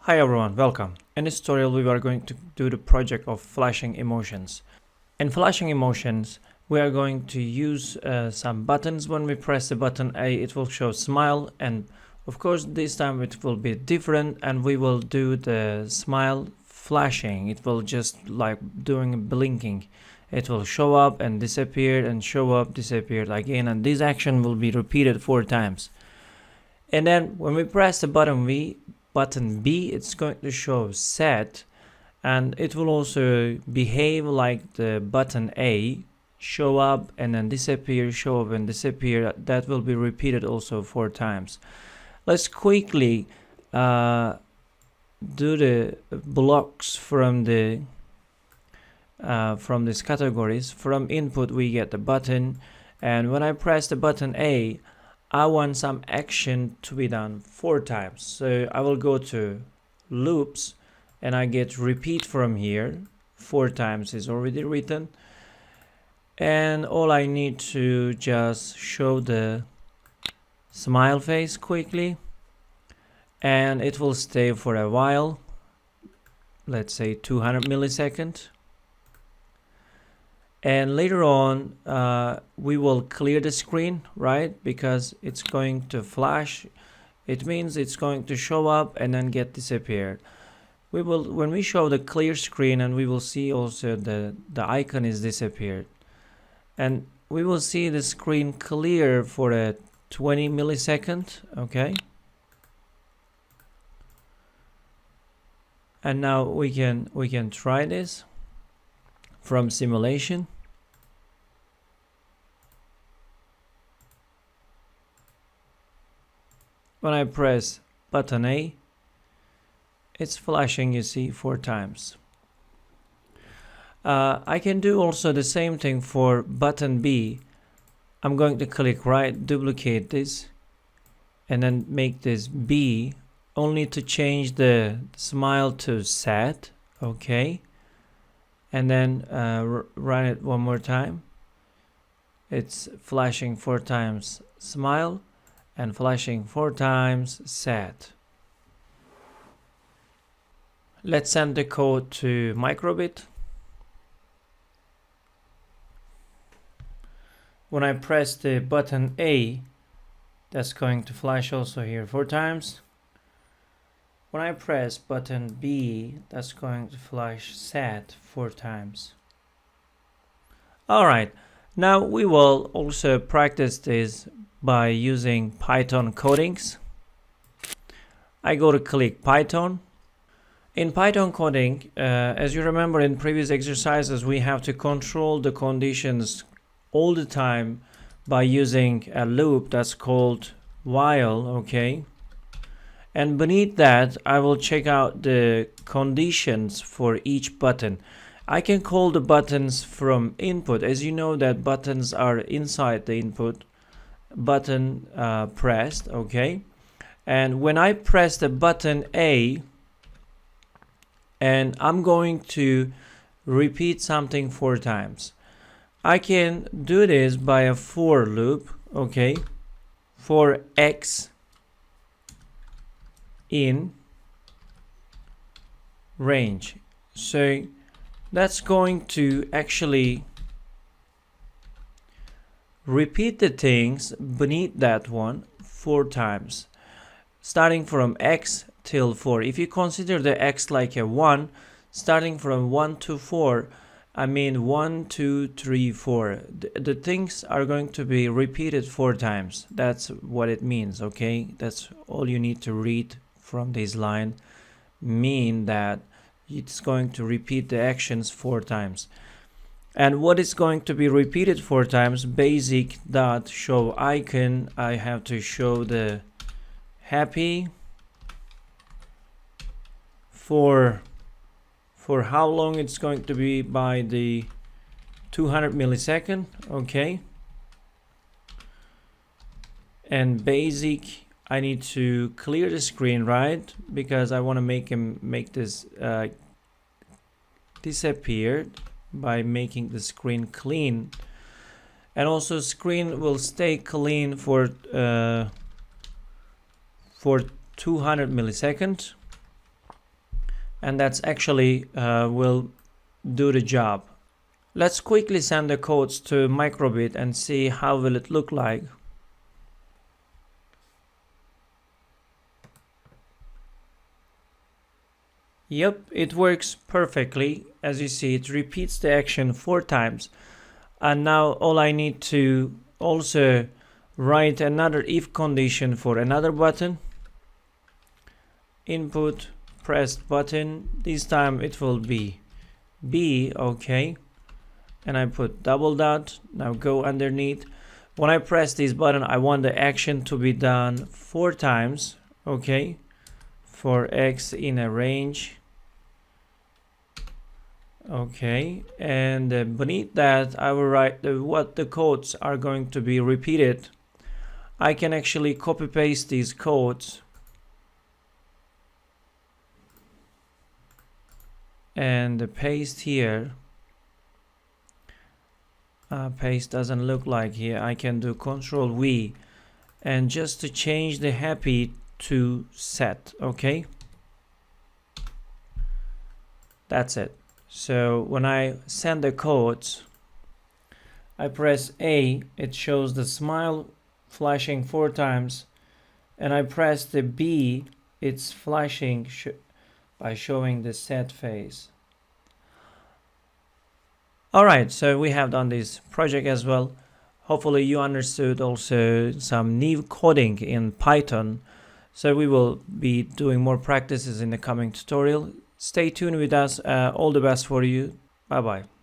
Hi everyone, welcome. In this tutorial we are going to do the project of flashing emotions. In flashing emotions we are going to use some buttons. When we press the button A it will show smile, and of course this time it will be different and we will do the smile flashing. It will just like doing blinking. It will show up and disappear and show up, disappear again, and this action will be repeated 4 times. And then when we press the button B, it's going to show sad, and it will also behave like the button A, show up and then disappear, show up and disappear. That will be repeated also 4 times. Let's quickly do the blocks from these categories. From input we get the button, and when I press the button A, I want some action to be done 4 times. So I will go to loops and I get repeat from here. 4 times is already written. And all I need to just show the smile face quickly. And it will stay for a while. Let's say 200 milliseconds. And later on we will clear the screen, right? Because it's going to flash. It means it's going to show up and then get disappeared. We will, when we show the clear screen, and we will see also the icon is disappeared, and we will see the screen clear for a 20 milliseconds. Okay, and now we can try this from simulation. When I press button A, it's flashing, you see, 4 times. I can do also the same thing for button B. I'm going to click right, duplicate this, and then make this B, only to change the smile to sad. Okay, and then run it one more time. It's flashing 4 times smile and flashing 4 times sad. Let's send the code to Microbit. When I press the button A, that's going to flash also here 4 times. When I press button B, that's going to flash sad 4 times. Alright, now we will also practice this by using Python codings. I go to click Python. In Python coding, as you remember in previous exercises, we have to control the conditions all the time by using a loop that's called while. Okay, and beneath that I will check out the conditions for each button. I can call the buttons from input. As you know that buttons are inside the input button pressed. Okay, and when I press the button A and I'm going to repeat something 4 times, I can do this by a for loop. Okay, for x in range. So that's going to actually repeat the things beneath that one 4 times, starting from x till 4. If you consider the x like a 1, starting from 1 to 4, I mean 1, 2, 3, 4. The things are going to be repeated 4 times. That's what it means. Okay, that's all you need to read from this line. Mean that it's going to repeat the actions 4 times. And what is going to be repeated 4 times? Basic dot show icon. I have to show the happy for how long it's going to be, by the 200 millisecond. Okay, and basic, I need to clear the screen, right? Because I want to make this disappear by making the screen clean, and also screen will stay clean for 200 milliseconds. and that's actually will do the job. Let's quickly send the codes to Microbit and see how will it look like. Yep, it works perfectly. As you see, it repeats the action 4 times. And now all I need to also write another if condition for another button. Input, pressed button. This time it will be B, okay. And I put double dot. Now go underneath. When I press this button, I want the action to be done 4 times, okay. For X in a range. Okay, and beneath that I will write what the codes are going to be repeated. I can actually copy paste these codes and paste here. Paste doesn't look like here. I can do Ctrl V and just to change the happy to set, okay. That's it. So when I send the codes, I press A, it shows the smile flashing 4 times, and I press the B, it's flashing by showing the sad face. Alright, so we have done this project as well. Hopefully you understood also some new coding in Python. So we will be doing more practices in the coming tutorial. Stay tuned with us. All the best for you. Bye bye.